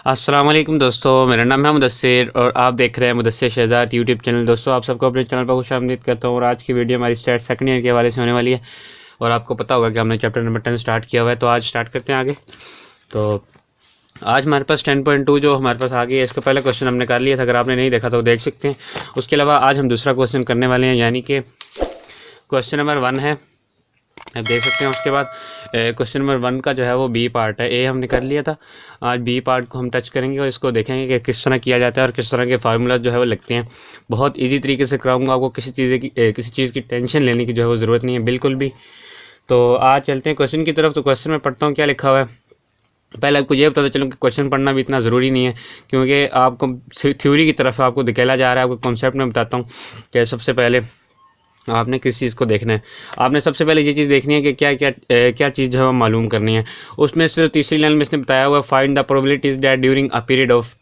अस्सलाम वालेकुम दोस्तों, मेरा नाम है मुदस्सिर और आप देख रहे हैं मुदस्सिर शहजाद यूट्यूब चैनल। दोस्तों, आप सबको अपने चैनल पर खुशामदीद करता हूँ। और आज की वीडियो हमारी स्टार्ट सेकंड ईयर के हवाले से होने वाली है। और आपको पता होगा कि हमने चैप्टर नंबर 10 स्टार्ट किया हुआ है, तो आज स्टार्ट करते हैं आगे। तो आज हमारे पास 10.2 जो हमारे पास आ गई है, इसका पहला क्वेश्चन हमने कर लिया था। अगर आपने नहीं देखा तो देख सकते हैं। उसके अलावा आज हम दूसरा क्वेश्चन करने वाले हैं, यानी कि क्वेश्चन नंबर 1 है, आप देख सकते हैं। उसके बाद क्वेश्चन नंबर 1 का जो है वो बी पार्ट है। ए हमने कर लिया था, आज बी पार्ट को हम टच करेंगे और इसको देखेंगे कि किस तरह किया जाता है और किस तरह के फार्मूला जो है वो लगते हैं। बहुत इजी तरीके से कराऊंगा, आपको किसी चीज़ की टेंशन लेने की जो है वो ज़रूरत नहीं है बिल्कुल भी। तो आज चलते हैं क्वेश्चन की तरफ। तो क्वेश्चन में पढ़ता हूँ क्या लिखा हुआ है। पहले आपको ये बताता चलूँ कि क्वेश्चन पढ़ना भी इतना ज़रूरी नहीं है, क्योंकि आपको थ्योरी की तरफ आपको धकेला जा रहा है। आपको कॉन्सेप्ट में बताता हूँ कि सबसे पहले आपने किस चीज़ को देखना है। आपने सबसे पहले ये चीज़ देखनी है कि क्या चीज़ जो है वो मालूम करनी है। उसमें सिर्फ तीसरी लाइन में इसने बताया हुआ, find the probabilities that during a period of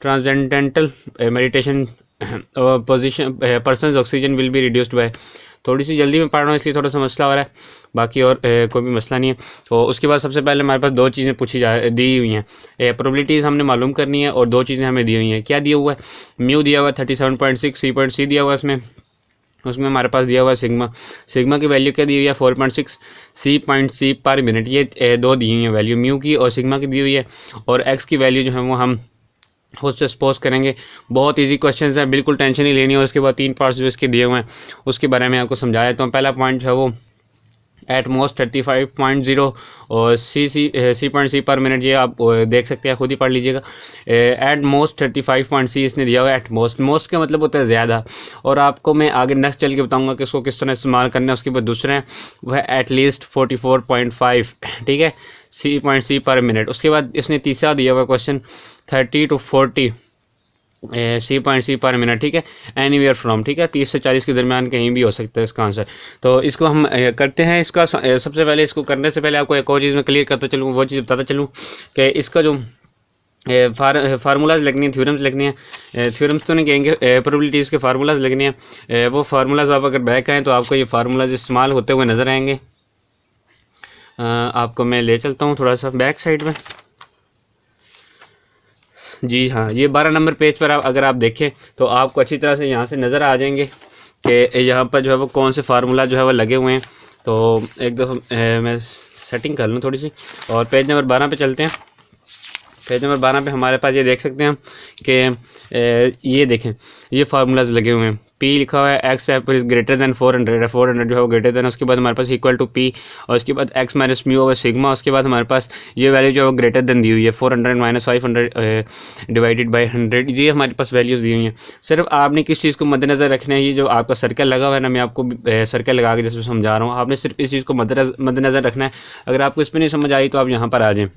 transcendental meditation position persons oxygen will be reduced by. थोड़ी सी जल्दी में पढ़ रहा हूँ इसलिए थोड़ा सा मसला हो रहा है, बाकी और कोई भी मसला नहीं है। तो उसके बाद सबसे पहले हमारे पास दो चीज़ें दी हुई हैं। प्रोबेबिलिटीज़ हमने मालूम करनी है और दो चीज़ें हमें दी हुई हैं। क्या दिया हुआ है? म्यू दिया हुआ है 37.6, सी दिया हुआ है उसमें हमारे पास दिया हुआ है सिग्मा की वैल्यू क्या दी हुई है 4.6 सी पर मिनट। ये दो दी हुई हैं वैल्यू, म्यू की और सिग्मा की दी हुई है। और एक्स की वैल्यू जो है वो हम उससे सपोज करेंगे। बहुत इजी क्वेश्चन है, बिल्कुल टेंशन नहीं लेनी है। उसके बाद 3 पार्ट्स जो इसके दिए हुए हैं उसके बारे में आपको समझाया। तो पहला पॉइंट जो है वो एट मोस्ट 35.0 और सी पर मिनट, ये आप देख सकते हैं, खुद ही पढ़ लीजिएगा। एट मोस्ट 35 इसने दिया हुआ है। एट मोस्ट का मतलब होता है ज़्यादा, और आपको मैं आगे नेक्स्ट चल के बताऊंगा कि इसको किस तरह इस्तेमाल करना है। उसके बाद दूसरे हैं वह है एटलीस्ट 44.5, ठीक है, सी पर मिनट। उसके बाद इसने तीसरा दिया हुआ क्वेश्चन 30 to 40 सी पर मिनट, ठीक है, एनीवेयर फ्रॉम, ठीक है, 30 से 40 के दरमियान कहीं भी हो सकता है इसका आंसर। तो इसको हम करते हैं। इसका सबसे पहले इसको करने से पहले आपको एक और चीज़ में क्लियर करता चलूँ, वो चीज़ बताता चलूँ कि इसका जो फार्मूलाज लगनी है, थ्योरम्स लगनी है। थ्योरम्स तो नहीं कहेंगे, प्रोबेबिलिटीज़ के फार्मूलाज लगने हैं। वो फार्मूलाज आप अगर बैक आएँ तो आपको ये फार्मूलाज इस्तेमाल होते हुए नज़र आएंगे। आपको मैं ले चलता हूँ थोड़ा सा बैक साइड में। जी हाँ, ये 12 नंबर पेज पर अगर आप देखें तो आपको अच्छी तरह से यहाँ से नज़र आ जाएंगे कि यहाँ पर जो है वो कौन से फार्मूला जो है वो लगे हुए हैं। तो एक दफ़ा मैं सेटिंग कर लूँ थोड़ी सी, और पेज नंबर 12 पे चलते हैं। पेज नंबर 12 पे हमारे पास ये देख सकते हैं कि ये देखें, ये फार्मूलाज लगे हुए हैं। पी लिखा हुआ है, एक्स इज ग्रेटर दैन 400 है, 400 जो है वो ग्रेटर दैन। उसके बाद हमारे पास इक्वल टू पी, और उसके बाद x minus mu over sigma. उसके बाद हमारे पास ये वैल्यू जो है वो ग्रेटर दैन दी हुई है 400 माइनस 500 डिवाइडेड बाई 100। ये हमारे पास वैल्यूज़ दी हुई हैं। सिर्फ आपने किस चीज़ को मद्देनज़र रखना है, ये जो आपका सर्कल लगा हुआ है ना, मैं आपको सर्कल लगा के जैसे समझा रहा हूँ, आपने सिर्फ इस चीज़ को मद्देनज़र रखना है। अगर आपको इसमें नहीं समझ आई तो आप यहाँ पर आ जाएँ।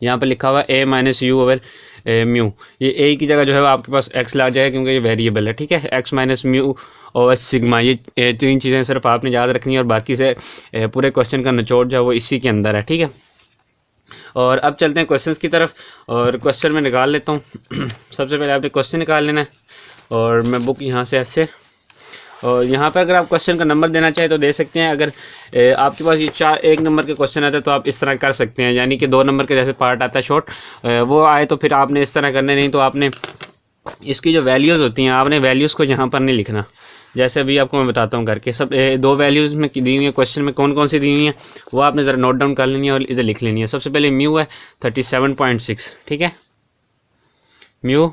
यहाँ पर लिखा हुआ है ए माइनस यू ओवर म्यू। ये ए की जगह जो है आपके पास एक्स लग जाएगा, क्योंकि ये वेरिएबल है, ठीक है। एक्स माइनस म्यू और सिग्मा, ये तीन चीज़ें सिर्फ आपने याद रखनी है, और बाकी से पूरे क्वेश्चन का निचोड़ जो है वो इसी के अंदर है, ठीक है। और अब चलते हैं क्वेश्चंस की तरफ, और क्वेश्चन में निकाल लेता हूँ। सबसे पहले आपने क्वेश्चन निकाल लेना है, और मैं बुक यहाँ से ऐसे, और यहाँ पे अगर आप क्वेश्चन का नंबर देना चाहें तो दे सकते हैं। अगर आपके पास ये 1 नंबर के क्वेश्चन आते हैं तो आप इस तरह कर सकते हैं, यानी कि 2 नंबर के जैसे पार्ट आता है शॉर्ट, वो आए तो फिर आपने इस तरह करने, नहीं तो आपने इसकी जो वैल्यूज़ होती हैं आपने वैल्यूज़ को यहाँ पर नहीं लिखना। जैसे अभी आपको मैं बताता हूँ करके, सब 2 वैल्यूज़ में दी हुई है क्वेश्चन में, कौन कौन सी दी हुई हैं वो आपने ज़रा नोट डाउन कर लेनी है और इधर लिख लेनी है। सबसे पहले म्यू है 37.6, ठीक है, म्यू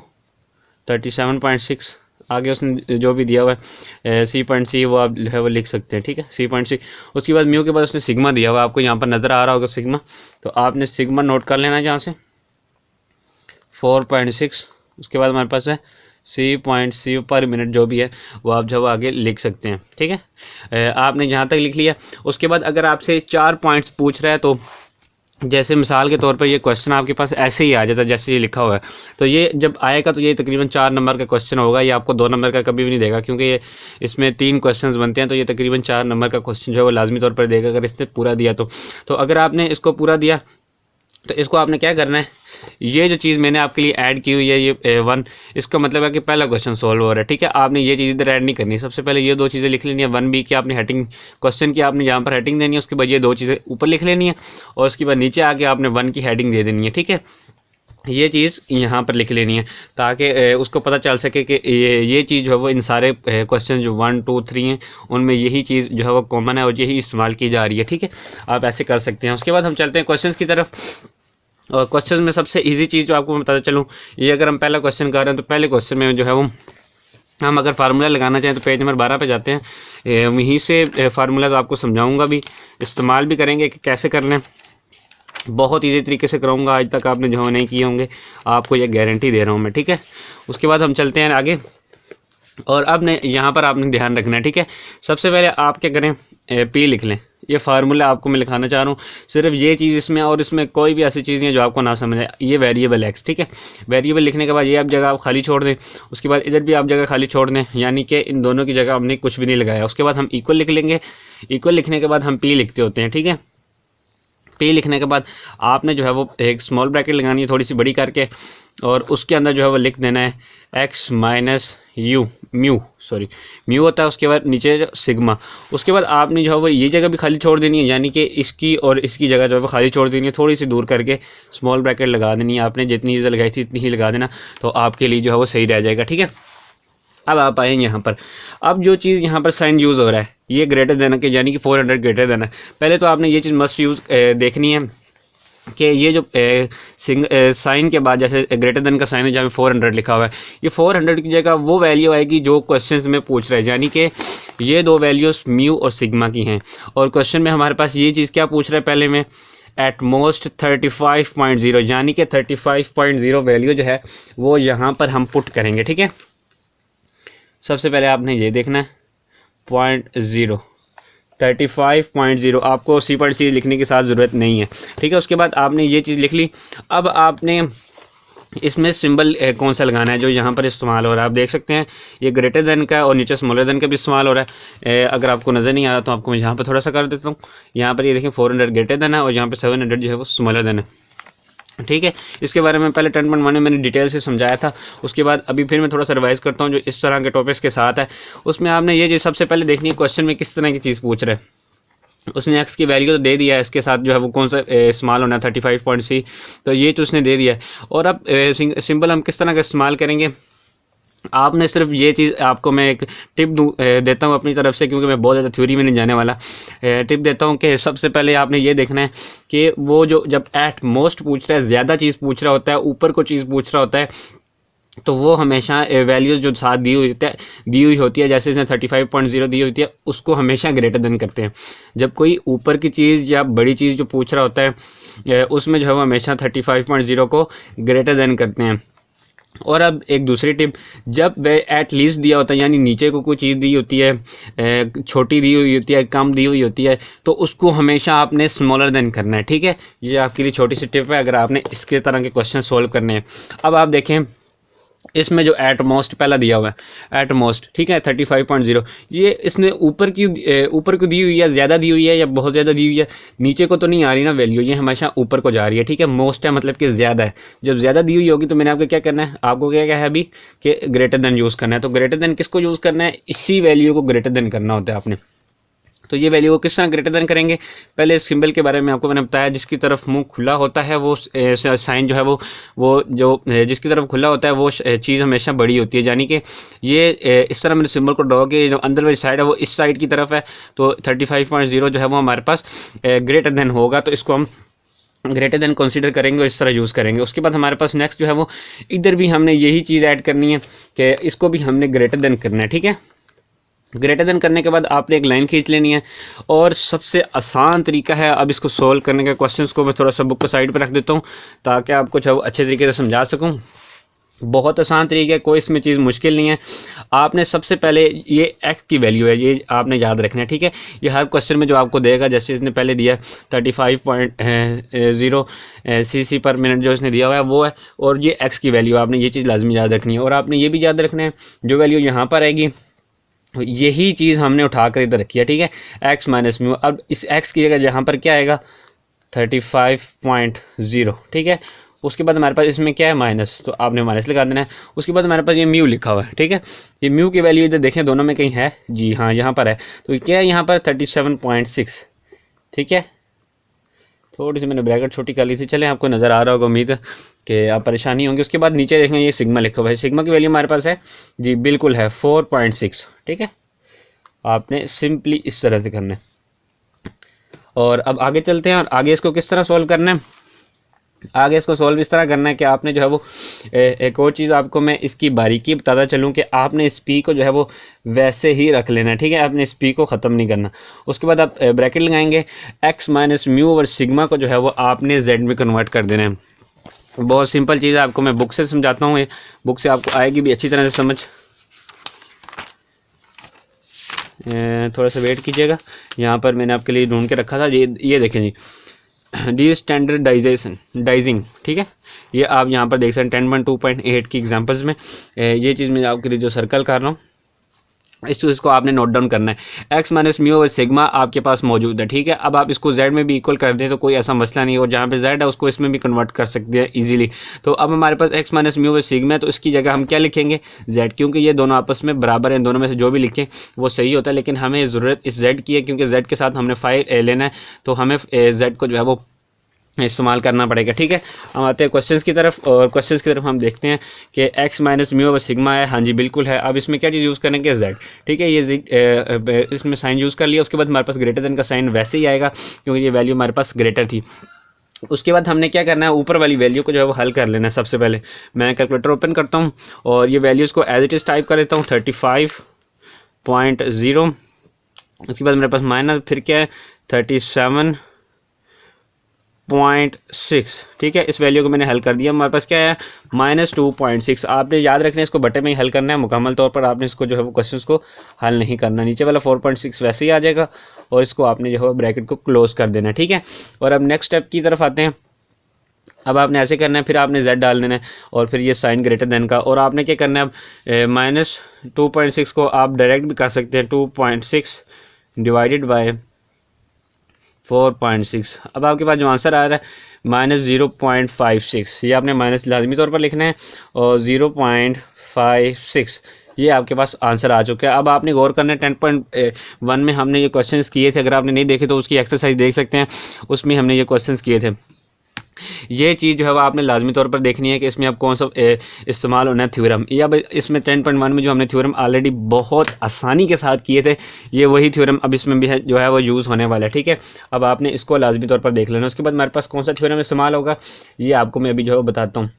37.6। आगे उसने जो भी दिया हुआ है सी वो आप है वो लिख सकते हैं, ठीक है, सी। उसके बाद म्यू के बाद उसने सिग्मा दिया हुआ है, आपको यहाँ पर नज़र आ रहा होगा सिग्मा, तो आपने सिग्मा नोट कर लेना है जहाँ से 4.6। उसके बाद हमारे पास है सी पर मिनट, जो भी है वो आप जो आगे लिख सकते हैं, ठीक है। आपने जहाँ तक लिख लिया। उसके बाद अगर आपसे 4 पॉइंट्स पूछ रहा है, तो जैसे मिसाल के तौर पर ये क्वेश्चन आपके पास ऐसे ही आ जाता है जैसे ये लिखा हुआ है, तो ये जब आएगा तो ये तकरीबन 4 नंबर का क्वेश्चन होगा। ये आपको 2 नंबर का कभी भी नहीं देगा, क्योंकि ये इसमें 3 क्वेश्चंस बनते हैं, तो ये तकरीबन 4 नंबर का क्वेश्चन जो है वो लाजमी तौर पर देगा अगर इसने पूरा दिया तो। अगर आपने इसको पूरा दिया तो इसको आपने क्या करना है, ये जो चीज़ मैंने आपके लिए ऐड की हुई है ये 1, इसका मतलब है कि पहला क्वेश्चन सॉल्व हो रहा है, ठीक है। आपने ये चीज़ इधर ऐड नहीं करनी, सबसे पहले ये 2 चीज़ें लिख लेनी है, 1b की आपने हेडिंग क्वेश्चन की आपने यहाँ पर हेडिंग देनी है, उसके बाद ये 2 चीज़ें ऊपर लिख लेनी है और उसके बाद नीचे आके आपने 1 की हेडिंग दे देनी है, ठीक है। ये चीज़ यहाँ पर लिख लेनी है ताकि उसको पता चल सके कि ये चीज़ जो है वो इन सारे क्वेश्चन जो 1 2 3 हैं उनमें यही चीज़ जो है वो कॉमन है और यही इस्तेमाल की जा रही है, ठीक है। आप ऐसे कर सकते हैं। उसके बाद हम चलते हैं क्वेश्चंस की तरफ। और क्वेश्चन में सबसे इजी चीज़ जो आपको मैं बताता चलूँ, ये अगर हम पहला क्वेश्चन कर रहे हैं तो पहले क्वेश्चन में जो है वो हम अगर फार्मूला लगाना चाहें तो पेज नंबर 12 पे जाते हैं। वहीं से फार्मूलाज आपको समझाऊंगा भी, इस्तेमाल भी करेंगे कि कैसे करना है। बहुत इजी तरीके से कराऊंगा, आज तक आपने जो नहीं किए होंगे, आपको ये गारंटी दे रहा हूँ मैं, ठीक है। उसके बाद हम चलते हैं आगे। और अब ने यहाँ पर आपने ध्यान रखना है, ठीक है। सबसे पहले आप क्या करें, पी लिख लें। ये फार्मूला आपको मैं लिखाना चाह रहा हूँ, सिर्फ ये चीज़ इसमें, और इसमें कोई भी ऐसी चीज़ नहीं है जो आपको ना समझ आए। ये वेरिएबल एक्स, ठीक है। वेरिएबल लिखने के बाद ये आप जगह आप खाली छोड़ दें, उसके बाद इधर भी आप जगह खाली छोड़ दें, यानी कि इन दोनों की जगह हमने कुछ भी नहीं लगाया। उसके बाद हम इक्वल लिख लेंगे। इक्वल लिखने के बाद हम पी लिखते होते हैं, ठीक है। पी लिखने के बाद आपने जो है वो एक स्मॉल ब्रैकेट लगानी है थोड़ी सी बड़ी करके, और उसके अंदर जो है वो लिख देना है एक्स माइनस यू, म्यू होता है, उसके बाद नीचे सिग्मा। उसके बाद आपने जो है वो ये जगह भी खाली छोड़ देनी है, यानी कि इसकी और इसकी जगह जो है वो खाली छोड़ देनी है, थोड़ी सी दूर करके स्मॉल ब्रैकेट लगा देनी है। आपने जितनी चीज़ें लगाई थी इतनी ही लगा देना, तो आपके लिए जो है वो सही रह जाएगा, ठीक है। अब आप आएंगे यहाँ पर, अब जो चीज़ यहाँ पर साइन यूज़ हो रहा है ये ग्रेटर देन के, यानी कि 400 ग्रेटर देन है। पहले तो आपने ये चीज़ मस्ट यूज़ देखनी है कि ये जो साइन के बाद जैसे ग्रेटर देन का साइन है जहाँ 400 लिखा हुआ है, ये 400 की जगह वो वैल्यू आएगी जो क्वेश्चन में पूछ रहे हैं, यानी कि ये 2 वैल्यूज़ म्यू और सिग्मा की हैं। और क्वेश्चन में हमारे पास ये चीज़ क्या पूछ रहा है, पहले में एट मोस्ट 35.0, यानी कि 35.0 वैल्यू जो है वो यहाँ पर हम पुट करेंगे, ठीक है। सबसे पहले आपने ये देखना है 0.0 35.0, आपको C.C लिखने की साथ ज़रूरत नहीं है, ठीक है। उसके बाद आपने ये चीज़ लिख ली। अब आपने इसमें सिंबल कौन सा लगाना है जो यहाँ पर इस्तेमाल हो रहा है, आप देख सकते हैं ये ग्रेटर देन का और नीचे स्मॉलर देन का भी इस्तेमाल हो रहा है। अगर आपको नज़र नहीं आ रहा तो आपको मैं यहाँ पर थोड़ा सा कर देता हूँ। यहाँ पर ये देखें 400 ग्रेटर देन है और यहाँ पर 700 जो है वो स्मॉलर देन है, ठीक है। इसके बारे में पहले 10.1 में मैंने डिटेल से समझाया था। उसके बाद अभी फिर मैं थोड़ा सा रिवाइज़ करता हूँ जो इस तरह के टॉपिक्स के साथ है। उसमें आपने ये चीज़ सबसे पहले देखनी है क्वेश्चन में किस तरह की चीज़ पूछ रहे हैं। उसने एक्स की वैल्यू तो दे दिया है, इसके साथ जो है वो कौन सा इस्तेमाल होना है 35.c, तो ये तो उसने दे दिया है। और अब सिंबल हम किस तरह का इस्तेमाल करेंगे, आपने सिर्फ ये चीज़, आपको मैं एक टिप देता हूँ अपनी तरफ से, क्योंकि मैं बहुत ज़्यादा थ्योरी में नहीं जाने वाला। टिप देता हूँ कि सबसे पहले आपने ये देखना है कि वो जो जब एट मोस्ट पूछ रहा है, ज़्यादा चीज़ पूछ रहा होता है, ऊपर को चीज़ पूछ रहा होता है, तो वो हमेशा वैल्यूज़ जो साथ दी हुई होती है, जैसे इसने 35.0 दी होती है, उसको हमेशा ग्रेटर देन करते हैं। जब कोई ऊपर की चीज़ या बड़ी चीज़ जो पूछ रहा होता है उसमें जो है वो हमेशा 35.0 को ग्रेटर देन करते हैं। और अब एक दूसरी टिप, जब वे एट लीस्ट दिया होता है, यानी नीचे को कोई चीज़ दी होती है, छोटी दी हुई होती है, कम दी हुई होती है, तो उसको हमेशा आपने स्मॉलर देन करना है, ठीक है। ये आपके लिए छोटी सी टिप है अगर आपने इसके तरह के क्वेश्चन सोल्व करने हैं। अब आप देखें इसमें जो एट मोस्ट पहला दिया हुआ है एट मोस्ट, ठीक है 35.0, ये इसने ऊपर को दी हुई है, ज़्यादा दी हुई है या बहुत ज़्यादा दी हुई है, नीचे को तो नहीं आ रही ना वैल्यू, ये हमेशा ऊपर को जा रही है, ठीक है। मोस्ट है मतलब कि ज़्यादा है। जब ज़्यादा दी हुई होगी तो मैंने आपको क्या करना है, आपको क्या है अभी कि ग्रेटर देन यूज़ करना है। तो ग्रेटर देन किसको यूज़ करना है, इसी वैल्यू को ग्रेटर देन करना होता है आपने। तो ये वैल्यू को किस तरह ग्रेटर देन करेंगे, पहले इस सिंबल के बारे में आपको मैंने बताया, जिसकी तरफ मुंह खुला होता है वो साइन जो है वो जो जिसकी तरफ खुला होता है वो चीज़ हमेशा बड़ी होती है, यानी कि ये इस तरह मैंने सिंबल को ड्रॉ किया, जो अंदर वाली साइड है वो इस साइड की तरफ है, तो 35.0 जो है वो हमारे पास ग्रेटर देन होगा, तो इसको हम ग्रेटर देन कंसीडर करेंगे और इस तरह यूज़ करेंगे। उसके बाद हमारे पास नेक्स्ट जो है वो इधर भी हमने यही चीज़ ऐड करनी है कि इसको भी हमने ग्रेटर देन करना है, ठीक है। ग्रेटर देन करने के बाद आपने एक लाइन खींच लेनी है, और सबसे आसान तरीका है अब इसको सोल्व करने के। क्वेश्चंस को मैं थोड़ा सा बुक को साइड पर रख देता हूँ ताकि आपको जो अच्छे तरीके से समझा सकूँ। बहुत आसान तरीका है, कोई इसमें चीज़ मुश्किल नहीं है। आपने सबसे पहले ये एक्स की वैल्यू है, ये आपने याद रखना है, ठीक है। ये हर क्वेश्चन में जो आपको देगा, जैसे इसने पहले दिया 35.0 cc पर मिनट जो इसने दिया हुआ है वो है, और ये एक्स की वैल्यू आपने ये चीज़ लाजमी याद रखनी है। और आपने ये भी याद रखना है जो वैल्यू यहाँ पर आएगी यही चीज़ हमने उठा कर इधर रखी है, ठीक है, एक्स माइनस म्यू। अब इस एक्स की जगह यहाँ पर क्या आएगा, 35.0, ठीक है। उसके बाद हमारे पास इसमें क्या है माइनस, तो आपने माइनस लगा देना है। उसके बाद हमारे पास ये म्यू लिखा हुआ है, ठीक है। ये म्यू की वैल्यू इधर देखें दोनों में कहीं है, जी हाँ यहाँ पर है। तो क्या है यहाँ पर 37.6, ठीक है। थोड़ी सी मैंने ब्रैकेट छोटी कर ली थी, चले आपको नज़र आ रहा होगा, उम्मीद है कि आप परेशानी होंगी। उसके बाद नीचे देखें ये सिग्मा लिखा हुआ है, सिग्मा की वैल्यू हमारे पास है जी बिल्कुल है 4.6, ठीक है। आपने सिंपली इस तरह से करना है। और अब आगे चलते हैं और आगे इसको किस तरह सॉल्व करना है। आगे इसको सॉल्व इस तरह करना है कि आपने जो है वो एक और चीज़ आपको मैं इसकी बारीकी बताता चलूँ कि आपने इस पी को जो है वो वैसे ही रख लेना है, ठीक है। आपने इस पी को ख़त्म नहीं करना। उसके बाद आप ब्रैकेट लगाएंगे, एक्स माइनस म्यू और सिग्मा को जो है वो आपने जेड में कन्वर्ट कर देना है। बहुत सिंपल चीज़ है, आपको मैं बुक से समझाता हूँ, बुक से आपको आएगी भी अच्छी तरह से समझ। थोड़ा सा वेट कीजिएगा, यहाँ पर मैंने आपके लिए ढूंढ के रखा था, ये देखें जी, डी स्टैंडर्डाइजिंग, ठीक है। ये आप यहाँ पर देख सकते हैं 10.2.8 की एग्जांपल्स में ये चीज़ मैं आपके लिए जो सर्कल कर रहा हूँ, इस चीज़ को आपने नोट डाउन करना है। एक्स माइनस म्यू और सिग्मा आपके पास मौजूद है, ठीक है। अब आप इसको जेड में भी इक्वल कर दें तो कोई ऐसा मसला नहीं है, और जहाँ पे जेड है उसको इसमें भी कन्वर्ट कर सकते हैं इजीली। तो अब हमारे पास एक्स माइनस म्यू और सिग्मा है, तो इसकी जगह हम क्या लिखेंगे, जेड, क्योंकि ये दोनों आपस में बराबर हैं, दोनों में से जो भी लिखें वो सही होता है। लेकिन हमें ज़रूरत इस जेड की है, क्योंकि जेड के साथ हमने फाइव लेना है, तो हमें जेड को जो है वो इस्तेमाल करना पड़ेगा, ठीक है। हम आते हैं क्वेश्चंस की तरफ, और क्वेश्चंस की तरफ हम देखते हैं कि एक्स माइनस म्यू और सिग्मा है, हाँ जी बिल्कुल है। अब इसमें क्या चीज़ यूज़ करेंगे, जेड, ठीक है। ये इसमें साइन यूज़ कर लिया। उसके बाद हमारे पास ग्रेटर देन का साइन वैसे ही आएगा, क्योंकि ये वैल्यू हमारे पास ग्रेटर थी। उसके बाद हमने क्या करना है, ऊपर वाली वैल्यू को जो है वो हल कर लेना है। सबसे पहले मैं कैलकुलेटर ओपन करता हूँ और ये वैल्यूज़ को एज इट इज़ टाइप कर देता हूँ, 35.0। उसके बाद मेरे पास माइनस, फिर क्या है 37.6, ठीक है। इस वैल्यू को मैंने हल कर दिया। हमारे पास क्या है -2.6। आपने याद रखना है, इसको बटे में ही हल करना है, मुकम्मल तौर पर आपने इसको जो है वो क्वेश्चंस को हल नहीं करना। नीचे वाला 4.6 वैसे ही आ जाएगा, और इसको आपने जो है ब्रैकेट को क्लोज कर देना है, ठीक है। और अब नेक्स्ट स्टेप की तरफ आते हैं। अब आपने ऐसे करना है, फिर आपने z डाल देना है, और फिर ये साइन ग्रेटर देन का, और आपने क्या करना है, अब -2.6 को आप डायरेक्ट भी कर सकते हैं, 2.6 डिवाइडेड बाय 4.6। अब आपके पास जो आंसर आ रहा है -0.56, ये आपने माइनस लाजमी तौर पर लिखना है, और 0.56 ये आपके पास आंसर आ चुका है। अब आपने गौर करना है 10.1 में हमने ये क्वेश्चंस किए थे, अगर आपने नहीं देखे तो उसकी एक्सरसाइज देख सकते हैं, उसमें हमने ये क्वेश्चंस किए थे। ये चीज़ जो है वो आपने लाजमी तौर पर देखनी है कि इसमें अब कौन सा इस्तेमाल होना है थ्योरम। या इसमें 10.1 में जो हमने थ्योरम ऑलरेडी बहुत आसानी के साथ किए थे, ये वही थ्योरम अब इसमें भी है जो है वो यूज़ होने वाला है, ठीक है। अब आपने इसको लाजमी तौर पर देख लेना। उसके बाद हमारे पास कौन सा थ्योरम इस्तेमाल होगा, ये आपको मैं अभी जो है बताता हूँ।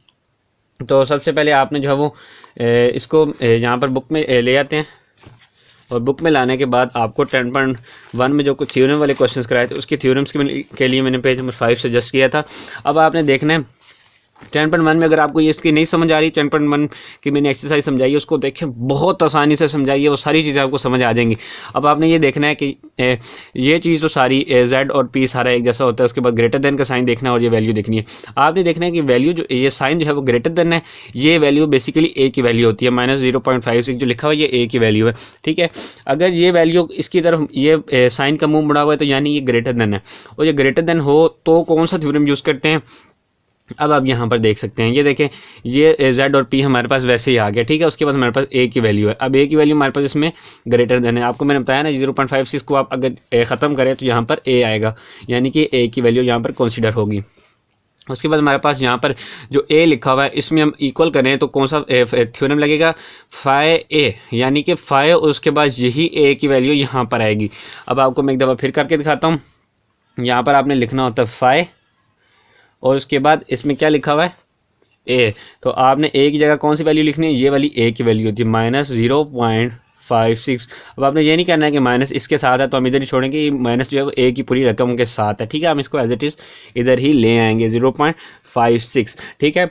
तो सबसे पहले आपने जो है वो इसको यहाँ पर बुक में ले आते हैं, और बुक में लाने के बाद आपको 10.1 में जो कुछ थ्योरम वाले क्वेश्चंस कराए थे उसकी थ्योरम्स के लिए मैंने पेज नंबर 5 सजेस्ट किया था। अब आपने देखना है 10.1 में अगर आपको ये इसकी नहीं समझ आ रही, 10.1 की मैंने एक्सरसाइज समझाई है, उसको देखें, बहुत आसानी से समझाई है, वो सारी चीज़ें आपको समझ आ जाएंगी। अब आपने ये देखना है कि ये चीज़ तो सारी जेड और पी सारा एक जैसा होता है। उसके बाद ग्रेटर देन का साइन देखना है और ये वैल्यू देखनी है। आपने देखना है कि वैल्यू जो ये साइन जो है वो ग्रेटर देन है, ये वैल्यू बेसिकली ए की वैल्यू होती है। -0.56 जो लिखा हुआ है ये ए की वैल्यू है, ठीक है। अगर ये वैल्यू इसकी तरफ ये साइन का मुँह बढ़ा हुआ है तो यानी ये ग्रेटर देन है, और ये ग्रेटर देन हो तो कौन सा थ्योरम यूज़ करते हैं। अब आप यहाँ पर देख सकते हैं, ये देखें, ये z और p हमारे पास वैसे ही आ गया, ठीक है। उसके बाद हमारे पास a की वैल्यू है। अब a की वैल्यू हमारे पास इसमें ग्रेटर देन है। आपको मैंने बताया ना 0.56 को आप अगर ख़त्म करें तो यहाँ पर a आएगा, यानी कि a की वैल्यू यहाँ पर कंसीडर होगी। उसके बाद हमारे पास यहाँ पर जो a लिखा हुआ है इसमें हम इक्वल करें तो कौन सा थ्योरम लगेगा, फाई a, यानी कि फाई, और उसके बाद यही a की वैल्यू यहाँ पर आएगी। अब आपको मैं एक दफ़ा फिर करके दिखाता हूँ। यहाँ पर आपने लिखना होता है फाई, और उसके बाद इसमें क्या लिखा हुआ है ए, तो आपने ए की जगह कौन सी वैल्यू लिखनी है, ये वाली ए की वैल्यू होती है -0.56। अब आपने ये नहीं कहना है कि माइनस इसके साथ है तो हम इधर ही छोड़ेंगे, माइनस जो है वो ए की पूरी रकम के साथ है, ठीक है। हम इसको एज इट इज़ इधर ही ले आएंगे 0.56, ठीक है।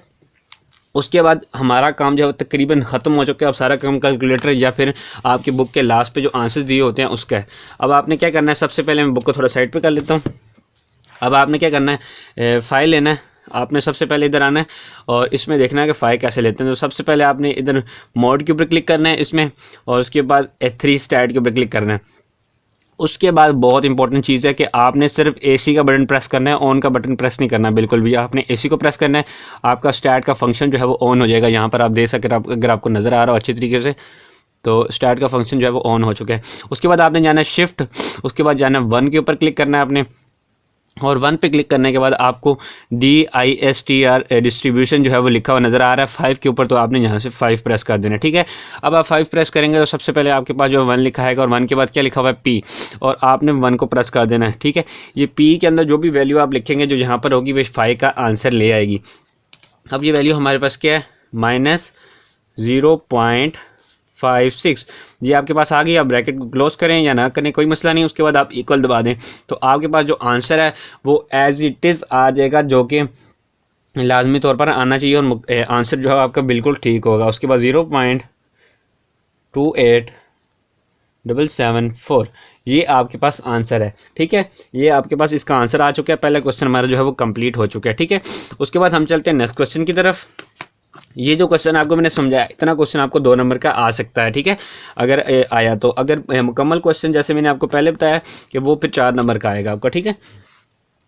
उसके बाद हमारा काम जो है तकरीबन ख़त्म हो चुका है। अब सारा काम कैलकुलेटर या फिर आपकी बुक के लास्ट पे जो आंसर्स दिए होते हैं उसका है। अब आपने क्या करना है, सबसे पहले मैं बुक को थोड़ा साइड पे कर लेता हूँ। अब आपने क्या करना है, फाइल लेना है। आपने सबसे पहले इधर आना है और इसमें देखना है कि फाइल कैसे लेते हैं। तो सबसे पहले आपने इधर मोड के ऊपर क्लिक करना है इसमें, और उसके बाद 3 स्टैट के ऊपर क्लिक करना है। उसके बाद बहुत इंपॉर्टेंट चीज़ है कि आपने सिर्फ एसी का बटन प्रेस करना है, ऑन का बटन प्रेस नहीं करना बिल्कुल भी। आपने एसी को प्रेस करना है, आपका स्टार्ट का फंक्शन जो है वो ऑन हो जाएगा। यहाँ पर आप देख सकते हैं, अगर आपको नज़र आ रहा हो अच्छी तरीके से, तो स्टार्ट का फंक्शन जो है वो ऑन हो चुका है। उसके बाद आपने जाना है शिफ्ट, उसके बाद जाना है 1 के ऊपर क्लिक करना है आपने, और 1 पे क्लिक करने के बाद आपको DISTR डिस्ट्रीब्यूशन जो है वो लिखा हुआ नज़र आ रहा है 5 के ऊपर, तो आपने यहाँ से 5 प्रेस कर देना, ठीक है। अब आप 5 प्रेस करेंगे तो सबसे पहले आपके पास जो 1 लिखा है, और 1 के बाद क्या लिखा हुआ है P, और आपने 1 को प्रेस कर देना है, ठीक है। ये P के अंदर जो भी वैल्यू आप लिखेंगे जो यहाँ पर होगी, वो 5 का आंसर ले आएगी। अब ये वैल्यू हमारे पास क्या है, -0.56, ये आपके पास आ गई। आप ब्रैकेट को क्लोज करें या ना करें कोई मसला नहीं, उसके बाद आप इक्वल दबा दें, तो आपके पास जो आंसर है वो एज इट इज़ आ जाएगा, जो कि लाजमी तौर पर आना चाहिए, और आंसर जो है आपका बिल्कुल ठीक होगा। उसके बाद 0.28774 ये आपके पास आंसर है, ठीक है। ये आपके पास इसका आंसर आ चुका है, पहला क्वेश्चन हमारा जो है वो कंप्लीट हो चुका है, ठीक है। उसके बाद हम चलते हैं नेक्स्ट क्वेश्चन की तरफ। ये जो क्वेश्चन आपको मैंने समझाया, इतना क्वेश्चन आपको 2 नंबर का आ सकता है, ठीक है, अगर आया तो। अगर मुकम्मल क्वेश्चन जैसे मैंने आपको पहले बताया कि वो फिर 4 नंबर का आएगा आपका, ठीक है।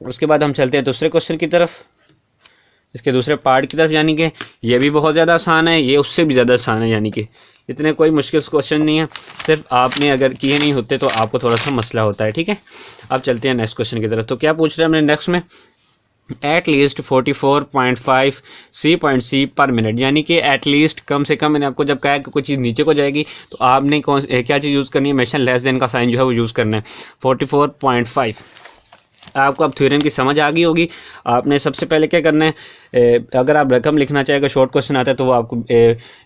उसके बाद हम चलते हैं दूसरे क्वेश्चन की तरफ, इसके दूसरे पार्ट की तरफ, यानी कि ये भी बहुत ज़्यादा आसान है, ये उससे भी ज़्यादा आसान है, यानी कि इतने कोई मुश्किल क्वेश्चन नहीं है, सिर्फ आपने अगर किए नहीं होते तो आपको थोड़ा सा मसला होता है, ठीक है। अब चलते हैं नेक्स्ट क्वेश्चन की तरफ। तो क्या पूछ रहे हैं हमने नेक्स्ट में, एटलीस्ट 44.5 C पर मिनट, यानी कि एटलीस्ट कम से कम, मैंने आपको जब कहा कि कोई चीज़ नीचे को जाएगी तो आपने क्या चीज़ यूज़ करनी है, हमेशा लेस देन का साइन जो है वो यूज़ करना है। 44.5 आपको अब थ्योरम की समझ आ गई होगी। आपने सबसे पहले क्या करना है, अगर आप रकम लिखना चाहे, अगर शॉर्ट क्वेश्चन आता है तो वो आपको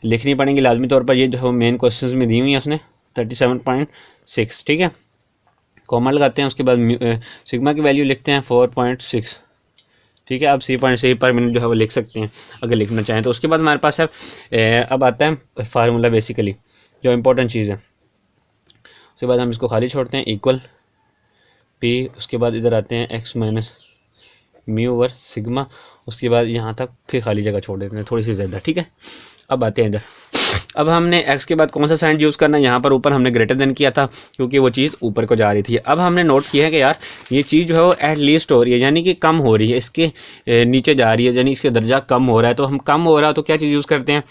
लिखनी पड़ेंगी लाजमी तौर पर। ये जो है मेन क्वेश्चन में दी हुई है उसने 37.6, ठीक है, कॉमा लगाते हैं। उसके बाद सिग्मा की वैल्यू लिखते हैं 4.6, ठीक है। आप C पर मिनट जो है वो लिख सकते हैं अगर लिखना चाहें तो। उसके बाद हमारे पास है अब आता है फार्मूला, बेसिकली जो इम्पोर्टेंट चीज़ है। उसके बाद हम इसको खाली छोड़ते हैं, इक्वल P, उसके बाद इधर आते हैं x minus mu over sigma, उसके बाद यहाँ तक फिर खाली जगह छोड़ देते हैं थोड़ी सी ज़्यादा, ठीक है। अब आते हैं इधर, अब हमने x के बाद कौन सा साइन यूज़ करना है, यहाँ पर ऊपर हमने ग्रेटर देन किया था क्योंकि वो चीज़ ऊपर को जा रही थी। अब हमने नोट किया है कि यार ये चीज़ जो है वो एट लीस्ट हो रही है, यानी कि कम हो रही है, इसके नीचे जा रही है, यानी इसके दर्जा कम हो रहा है। तो हम कम हो रहा है तो क्या चीज़ यूज़ करते हैं,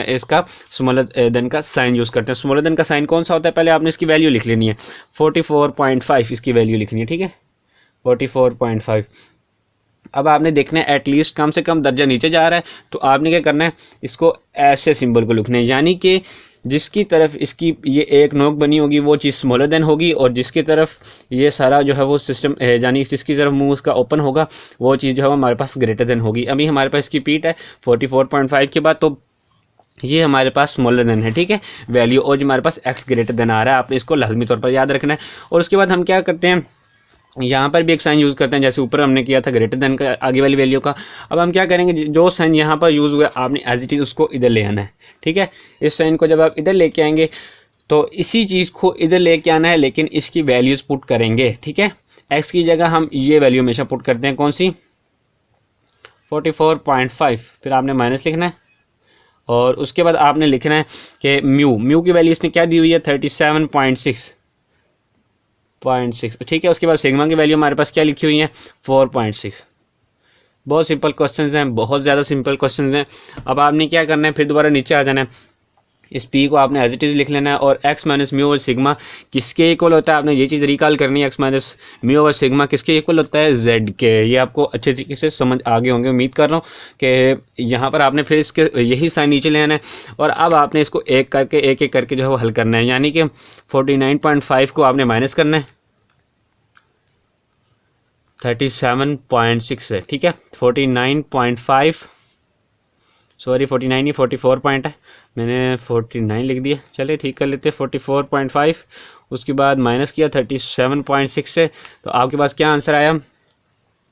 इसका स्मॉलर देन का साइन यूज़ करते हैं। स्मॉलर देन का साइन कौन सा होता है, पहले आपने इसकी वैल्यू लिख लेनी है, 44.5 इसकी वैल्यू लिखनी है, ठीक है, 44.5। अब आपने देखना है एटलीस्ट कम से कम दर्जा नीचे जा रहा है, तो आपने क्या करना है, इसको ऐसे सिंबल को लिखना है, यानी कि जिसकी तरफ इसकी ये एक नोक बनी होगी वो चीज़ स्मॉलर देन होगी, और जिसकी तरफ ये सारा जो है वो सिस्टम यानी जिसकी तरफ मुंह उसका ओपन होगा वो चीज़ जो है हमारे पास ग्रेटर देन होगी। अभी हमारे पास इसकी पीट है 44.5 के बाद, तो ये हमारे पास स्मॉलर देन है, ठीक है, वैल्यू, और जो हमारे पास एक्स ग्रेटर देन आ रहा है, आपने इसको लाजमी तौर पर याद रखना है। और उसके बाद हम क्या करते हैं, यहाँ पर भी एक साइन यूज़ करते हैं, जैसे ऊपर हमने किया था ग्रेटर देन का आगे वाली वैल्यू का। अब हम क्या करेंगे, जो साइन यहाँ पर यूज़ हुआ आपने एज इट इज़ उसको इधर ले आना है, ठीक है। इस साइन को जब आप इधर लेके आएंगे तो इसी चीज़ को इधर लेके आना है, लेकिन इसकी वैल्यूज़ पुट करेंगे, ठीक है। एक्स की जगह हम ये वैल्यू हमेशा पुट करते हैं, कौन सी, 44.5, फिर आपने माइनस लिखना है, और उसके बाद आपने लिखना है कि म्यू की वैल्यू इसने क्या दी हुई है, 37.6, ठीक है। उसके बाद सिग्मा की वैल्यू हमारे पास क्या लिखी हुई है, 4.6। बहुत सिंपल क्वेश्चंस हैं, बहुत ज़्यादा सिंपल क्वेश्चंस हैं। अब आपने क्या करना है, फिर दोबारा नीचे आ जाना है, इस P को आपने एज इट इज़ लिख लेना है, और x माइनस म्यू और सिग्मा किसके इक्वल होता है, आपने ये चीज़ रिकॉल करनी है, x माइनस म्यू और सिग्मा किसके इक्वल होता है, z के। ये आपको अच्छे तरीके से समझ आगे होंगे, उम्मीद कर रहा हूँ कि यहाँ पर आपने फिर इसके यही साइन नीचे ले आना है, और अब आपने इसको एक एक करके जो है वो हल करना है, यानी कि 49.5 को आपने माइनस करना है 37.6 से, ठीक है। 49.5 सॉरी 49 ही 44 पॉइंट है, मैंने 49 लिख दिया, चलिए ठीक कर लेते हैं 44.5। उसके बाद माइनस किया 37.6 से, तो आपके पास क्या आंसर आया,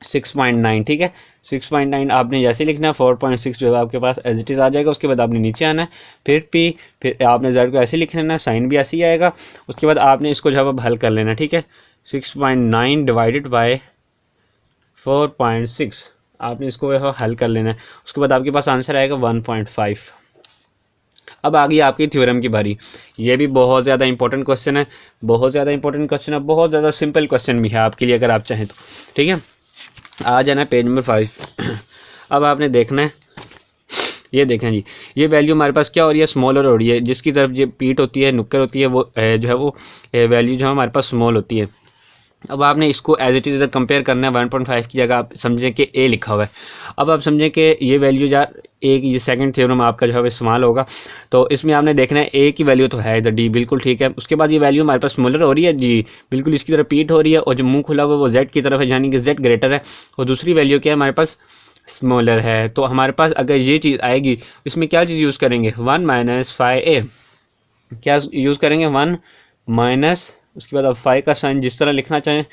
6.9, ठीक है। 6.9 आपने जैसे लिखना है, 4.6 जो है आपके पास एज इट इज़ आ जाएगा। उसके बाद आपने नीचे आना है, फिर P, फिर आपने Z को ऐसे लिख लेना है, साइन भी ऐसे ही आएगा। उसके बाद आपने इसको जो है हल कर लेना, ठीक है। 6.9 डिवाइडेड बाय 4.6 आपने इसको हल कर लेना है। उसके बाद आपके पास आंसर आएगा 1.5। अब आ गई आपकी थ्योरम की बारी। ये भी बहुत ज़्यादा इंपॉर्टेंट क्वेश्चन है, बहुत ज़्यादा इंपॉर्टेंट क्वेश्चन है, बहुत ज़्यादा सिंपल क्वेश्चन भी है आपके लिए अगर आप चाहें तो। ठीक है, आ जाना है पेज नंबर 5। अब आपने देखना है, ये देखें जी, ये वैल्यू हमारे पास क्या हो रही है, स्मॉलर हो रही है। जिसकी तरफ ये पीठ होती है, नुक्कर होती है, वो जो है वो वैल्यू जो है हमारे पास स्मॉल होती है। अब आपने इसको एज इट इज़ इधर कंपेयर करना है, 1.5 की जगह आप समझें कि ए लिखा हुआ है। अब आप समझें कि ये वैल्यू यार ए की, ये सेकंड थ्योरम आपका जो है इस्तेमाल होगा, तो इसमें आपने देखना है ए की वैल्यू तो है इधर डी, बिल्कुल ठीक है। उसके बाद ये वैल्यू हमारे पास स्मॉलर हो रही है जी, बिल्कुल इसकी तरफ पीठ हो रही है, और जो मुंह खुला हुआ वो जेड की तरफ है, यानी कि जेड ग्रेटर है, और दूसरी वैल्यू क्या है हमारे पास, स्मॉलर है। तो हमारे पास अगर ये चीज़ आएगी, इसमें क्या चीज़ यूज़ करेंगे, 1 - 5a, क्या यूज़ करेंगे, 1 माइनस, उसके बाद आप 5 का साइन जिस तरह लिखना चाहें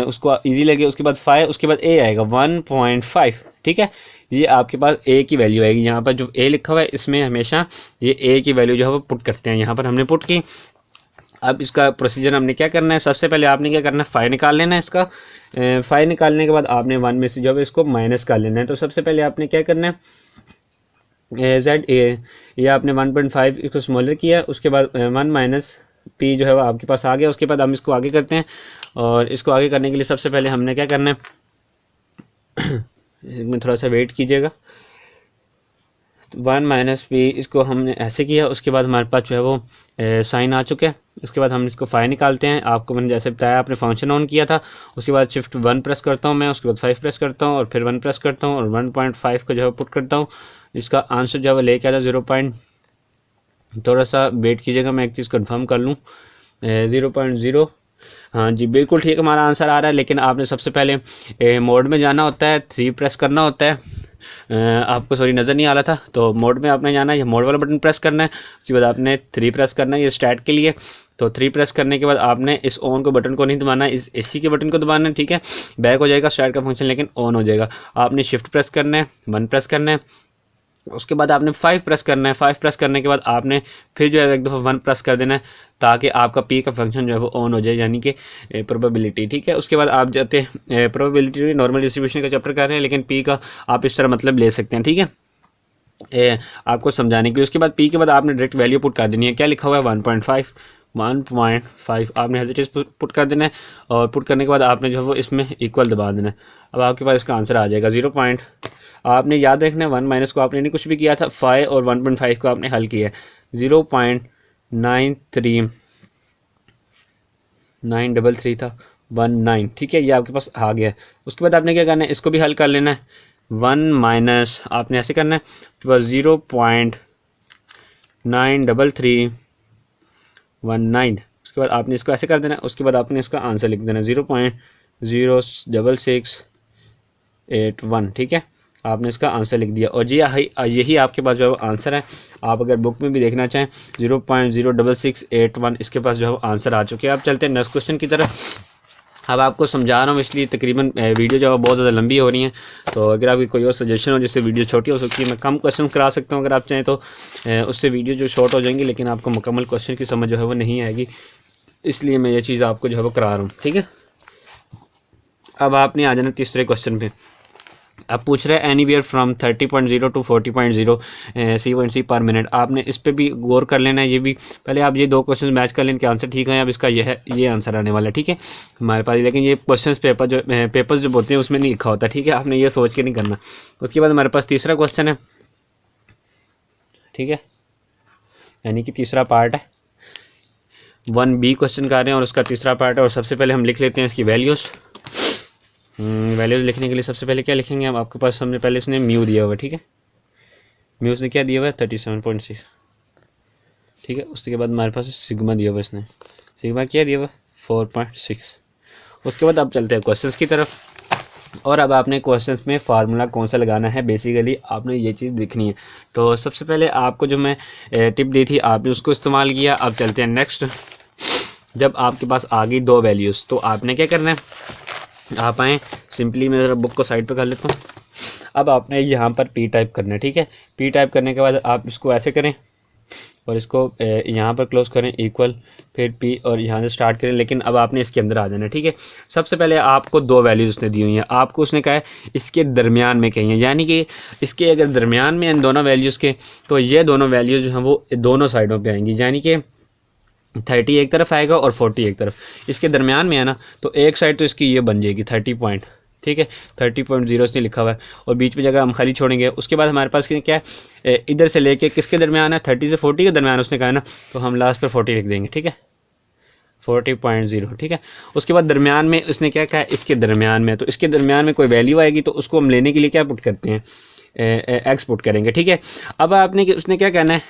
उसको ईजी लगे, उसके बाद 5, उसके बाद a आएगा 1.5। ठीक है, ये आपके पास a की वैल्यू आएगी। यहाँ पर जो a लिखा हुआ है इसमें हमेशा ये a की वैल्यू जो है वो पुट करते हैं, यहाँ पर हमने पुट की। अब इसका प्रोसीजर हमने क्या करना है, सबसे पहले आपने क्या करना है, 5 निकाल लेना है इसका। 5 निकालने के बाद आपने 1 में से जो है इसको माइनस कर लेना है। तो सबसे पहले आपने क्या करना है, जेड ये आपने 1.5 इसको स्मॉलर किया, उसके बाद 1 माइनस पी जो है वो आपके पास आ गया। उसके बाद हम इसको आगे करते हैं, और इसको आगे करने के लिए सबसे पहले हमने क्या करना है इसमें थोड़ा सा वेट कीजिएगा। 1 माइनस पी इसको हमने ऐसे किया, उसके बाद हमारे पास जो है वो साइन आ चुके हैं। उसके बाद हम इसको 5 निकालते हैं। आपको मैंने जैसे बताया, आपने फंक्शन ऑन किया था, उसके बाद शिफ्ट 1 प्रेस करता हूँ मैं, उसके बाद 5 प्रेस करता हूँ, और फिर 1 प्रेस करता हूँ, और 1.5 को जो है पुट करता हूँ। इसका आंसर जो है वो लेके आता 0. थोड़ा सा वेट कीजिएगा, मैं एक चीज़ कंफर्म कर लूँ, 0.0। हाँ जी, बिल्कुल ठीक हमारा आंसर आ रहा है। लेकिन आपने सबसे पहले मोड में जाना होता है, 3 प्रेस करना होता है। आपको सॉरी नज़र नहीं आ रहा था, तो मोड में आपने जाना है, ये मोड वाला बटन प्रेस करना है। उसके बाद आपने 3 प्रेस करना है, ये स्टार्ट के लिए। तो 3 प्रेस करने के बाद आपने इस ऑन को बटन को नहीं दबाना है, इस एसी के बटन को दबाना है। ठीक है, बैक हो जाएगा स्टार्ट का फंक्शन, लेकिन ऑन हो जाएगा। आपने शिफ्ट प्रेस करना है, 1 प्रेस करना है, उसके बाद आपने 5 प्रेस करना है। 5 प्रेस करने के बाद आपने फिर जो है एक दफ़ा 1 प्रेस कर देना है, ताकि आपका पी का फंक्शन जो है वो ऑन हो जाए, यानी कि प्रोबेबिलिटी। ठीक है, उसके बाद आप जाते हैं प्रोबेबिलिटी नॉर्मल डिस्ट्रीब्यूशन का चैप्टर कर रहे हैं, लेकिन पी का आप इस तरह मतलब ले सकते हैं। ठीक है, आपको समझाने के लिए। उसके बाद पी के बाद आपने डायरेक्ट वैल्यू पुट कर देनी है। क्या लिखा हुआ है, 1.5 आपने हेजिटेज पुट कर देना है, और पुट करने के बाद आपने जो है वो इसमें इक्वल दबा देना है। अब आपके पास इसका आंसर आ जाएगा 0. आपने याद रखना है 1 माइनस को आपने नहीं कुछ भी किया था, 5 और 1.5 को आपने हल किया है, 0.933 था 19। ठीक है, ये आपके पास आ गया है। उसके बाद आपने क्या करना है, इसको भी हल कर लेना है। 1 माइनस आपने ऐसे करना है, उसके बाद 0.93319। उसके बाद आपने इसको ऐसे कर देना है, उसके बाद आपने इसका आंसर लिख देना 0.06681। ठीक है, आपने इसका आंसर लिख दिया, और जी यही आपके पास जो है आंसर है। आप अगर बुक में भी देखना चाहें 0.06681 इसके पास जो है आंसर आ चुके हैं। अब चलते हैं नेक्स्ट क्वेश्चन की तरफ। अब आपको समझा रहा हूँ, इसलिए तकरीबन वीडियो जो है बहुत ज़्यादा लंबी हो रही है। तो अगर आपकी कोई और सजेशन हो जिससे वीडियो छोटी हो सकती है, मैं कम क्वेश्चन करा सकता हूँ अगर आप चाहें तो, उससे वीडियो जो शॉर्ट हो जाएंगी, लेकिन आपको मुकम्मल क्वेश्चन की समझ जो है वो नहीं आएगी, इसलिए मैं ये चीज़ आपको जो है वो करा रहा हूँ। ठीक है, अब आपने आ जाना तीसरे क्वेश्चन पे। अब पूछ रहा है एनीवेयर फ्रॉम 30.0 टू 40.0 C पर मिनट। आपने इस पर भी गौर कर लेना है। ये भी पहले आप ये 2 क्वेश्चन मैच कर लें कि आंसर ठीक है। अब इसका ये है, ये आंसर आने वाला है। ठीक है, हमारे पास, लेकिन ये क्वेश्चन पेपर्स जो होते हैं उसमें नहीं लिखा होता। ठीक है, आपने ये सोच के नहीं करना। उसके बाद हमारे पास तीसरा क्वेश्चन है। ठीक है, यानी कि तीसरा पार्ट है, 1B क्वेश्चन कर रहे हैं और उसका तीसरा पार्ट है। और सबसे पहले हम लिख लेते हैं इसकी वैल्यूज़ लिखने के लिए सबसे पहले क्या लिखेंगे हम, आपके पास हमने पहले इसने म्यू दिया हुआ है। ठीक है, म्यू उसने क्या दिया हुआ है, 37.6। ठीक है, उसके बाद हमारे पास सिग्मा दिया हुआ है, इसने सिग्मा क्या दिया हुआ है, 4.6। उसके बाद अब चलते हैं क्वेश्चंस की तरफ। और अब आपने क्वेश्चंस में फार्मूला कौन सा लगाना है, बेसिकली आपने ये चीज़ दिखनी है। तो सबसे पहले आपको जो मैं टिप दी थी आपने उसको इस्तेमाल किया। अब चलते हैं नेक्स्ट। जब आपके पास आ गई 2 वैल्यूज़, तो आपने क्या करना है, आप आएँ, सिंपली मैं ज़रा बुक को साइड पे कर लेता हूँ। अब आपने यहाँ पर पी टाइप करना है। ठीक है, पी टाइप करने के बाद आप इसको ऐसे करें, और इसको यहाँ पर क्लोज करें इक्वल, फिर P और यहाँ से स्टार्ट करें, लेकिन अब आपने इसके अंदर आ जाना है। ठीक है, सबसे पहले आपको दो वैल्यूज़ उसने दी हुई हैं, आपको उसने कहा है इसके दरमियान में कहीं है, यानी कि इसके अगर दरमियान में इन दोनों वैल्यूज़ के, तो ये दोनों वैल्यूज़ जो हैं वो दोनों साइडों पे आएंगी, यानी कि 30 एक तरफ आएगा और 40 एक तरफ। इसके दरमियान में है ना, तो एक साइड तो इसकी ये बन जाएगी 30 पॉइंट, ठीक है, 30.0 इसने लिखा हुआ है, और बीच में जगह हम खाली छोड़ेंगे। उसके बाद हमारे पास क्या है, इधर से लेके किसके दरमियान है, 30 से 40 के दरमियान उसने कहा है ना, तो हम लास्ट पर 40 लिख देंगे। ठीक है, 40.0। ठीक है, उसके बाद दरमियान में उसने क्या कहा है, इसके दरमियान में, तो इसके दरमियान में कोई वैल्यू आएगी तो उसको हम लेने के लिए क्या पुट करते हैं, एक्स पुट करेंगे। ठीक है, अब आपने उसने क्या कहना है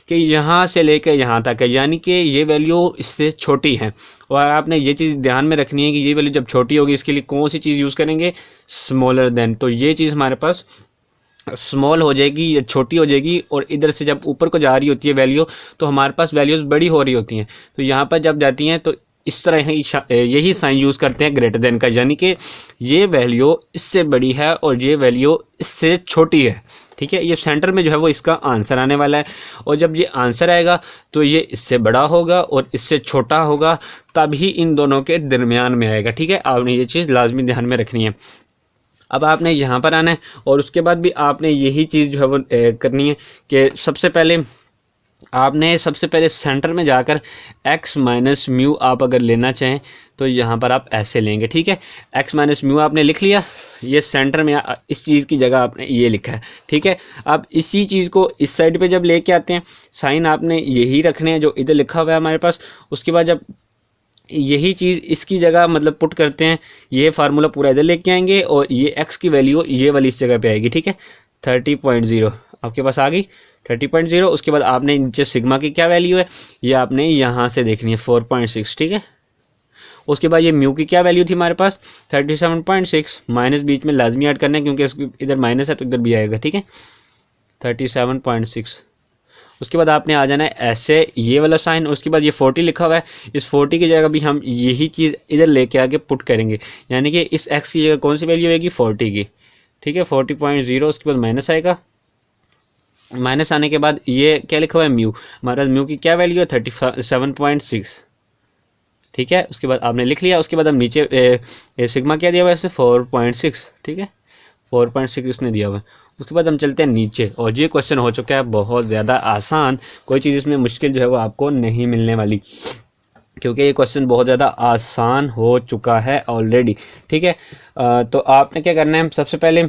कि यहाँ से लेकर यहाँ तक है, यानी कि ये वैल्यू इससे छोटी है, और आपने ये चीज़ ध्यान में रखनी है कि ये वैल्यू जब छोटी होगी इसके लिए कौन सी चीज़ यूज़ करेंगे, स्मॉलर देन। तो ये चीज़ हमारे पास स्मॉल हो जाएगी या छोटी हो जाएगी, और इधर से जब ऊपर को जा रही होती है वैल्यू, तो हमारे पास वैल्यूज़ बड़ी हो रही होती हैं, तो यहाँ पर जब जाती हैं तो इस तरह ही यही साइन यूज़ करते हैं ग्रेटर देन का, यानी कि ये वैल्यू इससे बड़ी है और ये वैल्यू इससे छोटी है। ठीक है, ये सेंटर में जो है वो इसका आंसर आने वाला है, और जब ये आंसर आएगा तो ये इससे बड़ा होगा और इससे छोटा होगा, तभी इन दोनों के दरमियान में आएगा। ठीक है, आपने ये चीज़ लाजमी ध्यान में रखनी है। अब आपने यहाँ पर आना है, और उसके बाद भी आपने यही चीज़ जो है वो करनी है कि सबसे पहले सेंटर में जाकर x माइनस म्यू आप अगर लेना चाहें तो यहाँ पर आप ऐसे लेंगे। ठीक है, x माइनस म्यू आपने लिख लिया, ये सेंटर में इस चीज़ की जगह आपने ये लिखा है। ठीक है, अब इसी चीज़ को इस साइड पे जब लेके आते हैं, साइन आपने यही रखने हैं जो इधर लिखा हुआ है हमारे पास। उसके बाद जब यही चीज़ इसकी जगह मतलब पुट करते हैं, ये फार्मूला पूरा इधर लेके आएंगे, और ये x की वैल्यू ये वाली इस जगह पे आएगी। ठीक है, 30.0 आपके पास आ गई, 30.0। उसके बाद आपने नीचे सिग्मा की क्या वैल्यू है ये आपने यहाँ से देखनी है, 4.6। ठीक है, उसके बाद ये म्यू की क्या वैल्यू थी हमारे पास, 37.6, माइनस बीच में लाजमी ऐड करना है क्योंकि इधर माइनस है तो इधर भी आएगा। ठीक है, 37.6। उसके बाद आपने आ जाना है ऐसे ये वाला साइन, उसके बाद ये 40 लिखा हुआ है, इस 40 की जगह भी हम यही चीज़ इधर लेके आके पुट करेंगे, यानी कि इस x की जगह कौन सी वैल्यू आएगी, 40 की। ठीक है, 40.0। उसके बाद माइनस आएगा, माइनस आने के बाद ये क्या लिखा हुआ है, म्यू, हमारा म्यू की क्या वैल्यू है, 37.6। ठीक है, उसके बाद आपने लिख लिया। उसके बाद हम नीचे सिग्मा क्या दिया हुआ है इसने, 4.6। ठीक है, 4.6 इसने दिया हुआ है। उसके बाद हम चलते हैं नीचे, और ये क्वेश्चन हो चुका है बहुत ज़्यादा आसान, कोई चीज़ इसमें मुश्किल जो है वो आपको नहीं मिलने वाली, क्योंकि ये क्वेश्चन बहुत ज़्यादा आसान हो चुका है ऑलरेडी। ठीक है, तो आपने क्या करना है, सबसे पहले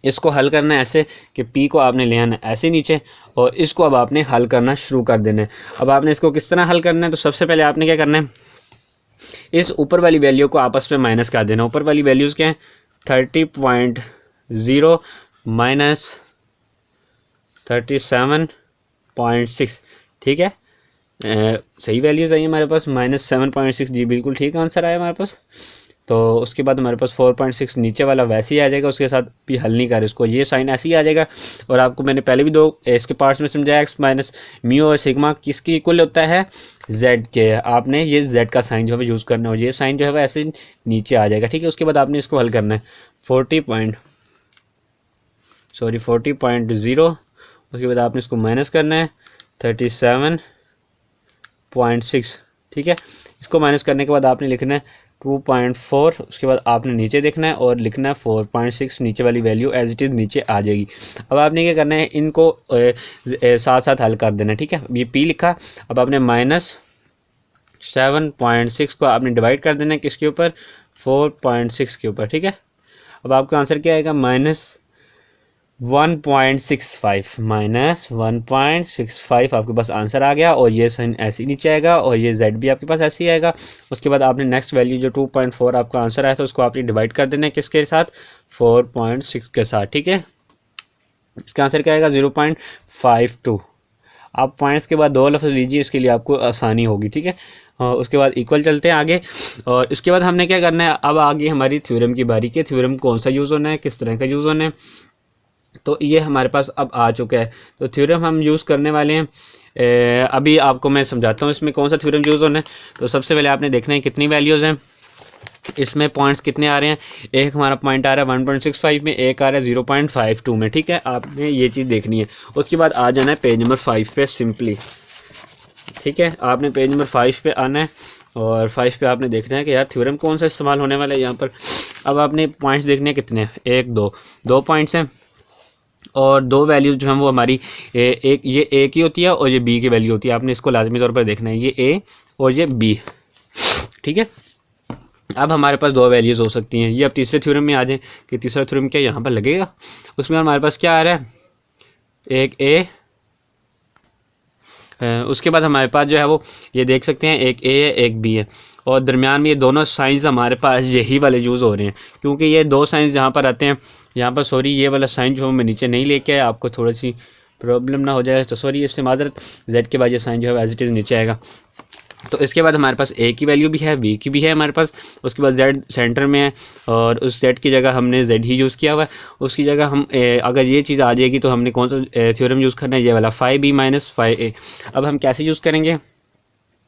इसको हल करना है ऐसे कि P को आपने ले आना है ऐसे नीचे, और इसको अब आपने हल करना शुरू कर देना है। अब आपने इसको किस तरह हल करना है, तो सबसे पहले आपने क्या करना है, इस ऊपर वाली वैल्यू को आपस में माइनस कर देना। ऊपर वाली वैल्यूज़ क्या हैं, 30.0 माइनस 37.6। ठीक है, सही वैल्यूज़ आई हमारे पास, -7.6। जी बिल्कुल ठीक आंसर आया हमारे पास। तो उसके बाद हमारे पास 4.6 नीचे वाला वैसे ही आ जाएगा, उसके साथ भी हल नहीं कर इसको, ये साइन ऐसे ही आ जाएगा। और आपको मैंने पहले भी दो इसके पार्ट्स में समझाया, x माइनस म्यू और सिग्मा किसकी इक्वल होता है, z के। आपने ये z का साइन जो है यूज़ करना है, और ये साइन जो है ऐसे नीचे आ जाएगा। ठीक है, उसके बाद आपने इसको हल करना है 40.0। उसके बाद आपने इसको माइनस करना है 37.6। ठीक है, इसको माइनस करने के बाद आपने लिखना है 2.4। उसके बाद आपने नीचे देखना है और लिखना है 4.6, नीचे वाली वैल्यू एज इट इज़ नीचे आ जाएगी। अब आपने क्या करना है, इनको साथ साथ हल कर देना है। ठीक है, ये P लिखा, अब आपने -7.6 को आपने डिवाइड कर देना है किसके ऊपर, 4.6 के ऊपर। ठीक है, अब आपका आंसर क्या आएगा, -1.65 आपके पास आंसर आ गया, और ये साइन ऐसे ही नीचे आएगा, और ये z भी आपके पास ऐसे ही आएगा। उसके बाद आपने नेक्स्ट वैल्यू जो 2.4 आपका आंसर आया था उसको आपने डिवाइड कर देना है किसके साथ, 4.6 के साथ। ठीक है, इसका आंसर क्या आएगा, 0.52। आप पॉइंट्स के बाद दो लफ्ज़ लीजिए, इसके लिए आपको आसानी होगी। ठीक है, उसके बाद इक्वल चलते हैं आगे, और इसके बाद हमने क्या करना है, अब आगे हमारी थ्योरम की बारी के, थ्योरम कौन सा यूज़ होना है, किस तरह का यूज़ होना है, तो ये हमारे पास अब आ चुका है। तो थ्योरम हम यूज़ करने वाले हैं, अभी आपको मैं समझाता हूँ इसमें कौन सा थ्योरम यूज़ होना है। तो सबसे पहले आपने देखना है कितनी वैल्यूज़ हैं, इसमें पॉइंट्स कितने आ रहे हैं, एक हमारा पॉइंट आ रहा है 1.65 में, एक आ रहा है 0.52 में। ठीक है, आपने ये चीज़ देखनी है। उसके बाद आ जाना है पेज नंबर 5 पे सिंपली। ठीक है, आपने पेज नंबर 5 पे आना है और 5 पे आपने देखना है कि यार थ्योरम कौन सा इस्तेमाल होने वाला है यहाँ पर। अब आपने पॉइंट्स देखने हैं कितने हैं, एक दो पॉइंट्स हैं और दो वैल्यूज़ जो हैं वो हमारी एक ये ए की होती है और ये बी की वैल्यू होती है। आपने इसको लाजमी तौर पर देखना है, ये ए और ये बी। ठीक है, अब हमारे पास दो वैल्यूज़ हो सकती हैं। ये अब तीसरे थ्योरम में आ जाएं कि तीसरा थ्योरम क्या यहाँ पर लगेगा। उसमें हमारे पास क्या आ रहा है, एक ए, उसके बाद हमारे पास जो है वो ये देख सकते हैं एक ए है एक बी है और दरमियान में ये दोनों साइंस हमारे पास यही वाले यूज़ हो रहे हैं। क्योंकि ये दो साइंस जहाँ पर आते हैं, यहाँ पर सॉरी ये वाला साइन जो मैं नीचे नहीं लेके आया, आपको थोड़ी सी प्रॉब्लम ना हो जाए तो सॉरी इससे माजरत। जेड के बाद ये साइन जो है एज इट इज़ नीचे आएगा। तो इसके बाद हमारे पास ए की वैल्यू भी है, बी की भी है हमारे पास। उसके बाद जेड सेंटर में है और उस जेड की जगह हमने जेड ही यूज़ किया हुआ है। उसकी जगह हम अगर ये चीज़ आ जाएगी तो हमने कौन सा थ्योरम यूज़ करना है, ये वाला 5b - 5a। अब हम कैसे यूज़ करेंगे,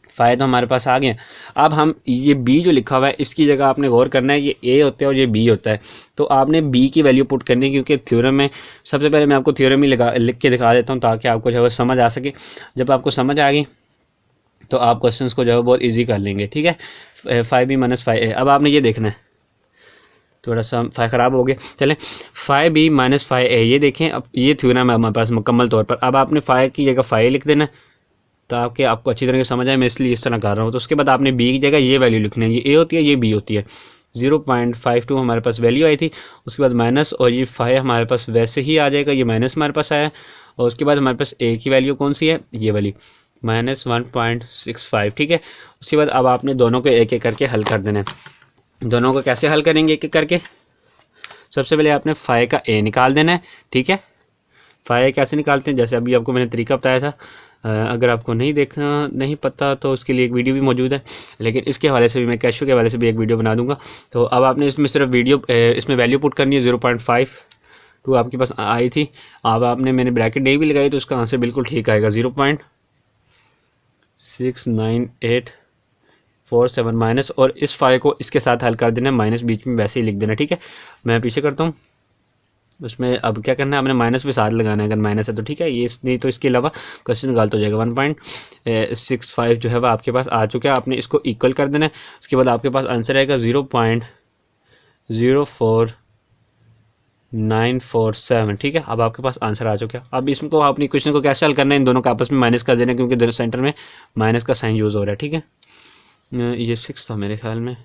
फ़ायदा तो हमारे पास आ गया। अब हम ये बी जो लिखा हुआ है इसकी जगह आपने गौर करना है, ये ए होता है और ये बी होता है। तो आपने बी की वैल्यू पुट करनी है क्योंकि थ्योरम में सबसे पहले मैं आपको थ्योरम ही लिख के दिखा देता हूँ ताकि आपको जो है समझ आ सके। जब आपको समझ आ गई तो आप क्वेश्चंस को जो है बहुत इजी कर लेंगे। ठीक है, 5b - 5a। अब आपने ये देखना है, थोड़ा सा ख़राब हो गया, चलें 5b - 5a ये देखें। अब ये थ्योरम है हमारे पास मुकम्मल तौर पर। अब आपने 5 की जगह 5 लिख देना ताकि आपको अच्छी तरह से समझ आए, मैं इसलिए इस तरह कर रहा हूँ। तो उसके बाद आपने बी की जगह ये वैल्यू लिखनी है, ये ए होती है ये बी होती है। 0.52 हमारे पास वैल्यू आई थी। उसके बाद माइनस और ये 5 हमारे पास वैसे ही आ जाएगा, ये माइनस हमारे पास आया। और उसके बाद हमारे पास ए की वैल्यू कौन सी है, ये वाली -1.65। ठीक है, उसके बाद अब आपने दोनों को एक एक करके हल कर देना है। दोनों को कैसे हल करेंगे एक एक करके, सबसे पहले आपने 5 का ए निकाल देना है। ठीक है, 5 कैसे निकालते हैं, जैसे अभी आपको मैंने तरीका बताया था। अगर आपको नहीं पता तो उसके लिए एक वीडियो भी मौजूद है, लेकिन इसके हवाले से भी मैं कैशो के हवाले से भी एक वीडियो बना दूंगा। तो अब आपने इसमें सिर्फ इसमें वैल्यू पुट करनी है। 0.52 आपके पास आई थी। अब आपने मैंने ब्रैकेट नहीं भी लगाई तो उसका आंसर बिल्कुल ठीक आएगा, 0.69847 माइनस, और इस 5 को इसके साथ हल कर देना, माइनस बीच में वैसे ही लिख देना। ठीक है, मैं पीछे करता हूँ। उसमें अब क्या करना है, आपने माइनस भी साथ लगाना है अगर माइनस है तो। ठीक है, ये नहीं तो इसके अलावा क्वेश्चन गलत हो जाएगा। 1.65 जो है वह आपके पास आ चुका है, आपने इसको इक्वल कर देना है। उसके बाद आपके पास आंसर आएगा 0.04947। ठीक है, अब आपके पास आंसर आ चुका है। अब इसको अपनी क्वेश्चन को कैसे हल करना है, इन दोनों का आपस में माइनस कर देना है क्योंकि सेंटर में माइनस का साइन यूज़ हो रहा है। ठीक है, ये 6 था मेरे ख्याल में,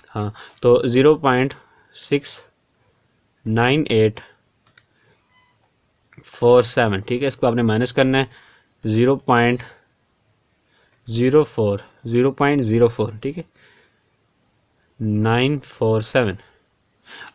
हाँ। तो 0.69847। ठीक है, इसको आपने माइनस करना है 0.04। ठीक है, 947।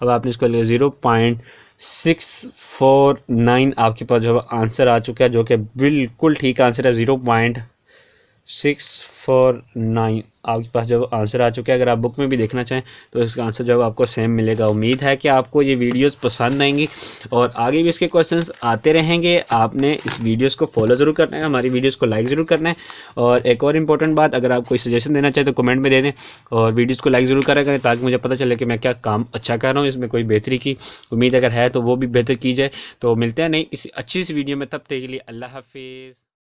अब आपने इसको लिया 0.649 आपके पास जो आंसर आ चुका है, जो कि बिल्कुल ठीक आंसर है। 0.649 आपके पास जब आंसर आ चुका है। अगर आप बुक में भी देखना चाहें तो इसका आंसर जो आपको सेम मिलेगा। उम्मीद है कि आपको ये वीडियोस पसंद आएंगी और आगे भी इसके क्वेश्चंस आते रहेंगे। आपने इस वीडियोस को फॉलो ज़रूर करना है, हमारी वीडियोस को लाइक ज़रूर करना है। और एक और इम्पोर्टेंट बात, अगर आप कोई सजेशन देना चाहें तो कमेंट में दे दें और वीडियोज़ को लाइक ज़रूर करें ताकि मुझे पता चले कि मैं क्या काम अच्छा कर रहा हूँ, इसमें कोई बेहतरी की उम्मीद अगर है तो वो भी बेहतर की जाए। तो मिलते हैं नहीं किसी अच्छी सी वीडियो में, तब तक के लिए अल्लाह हाफिज़।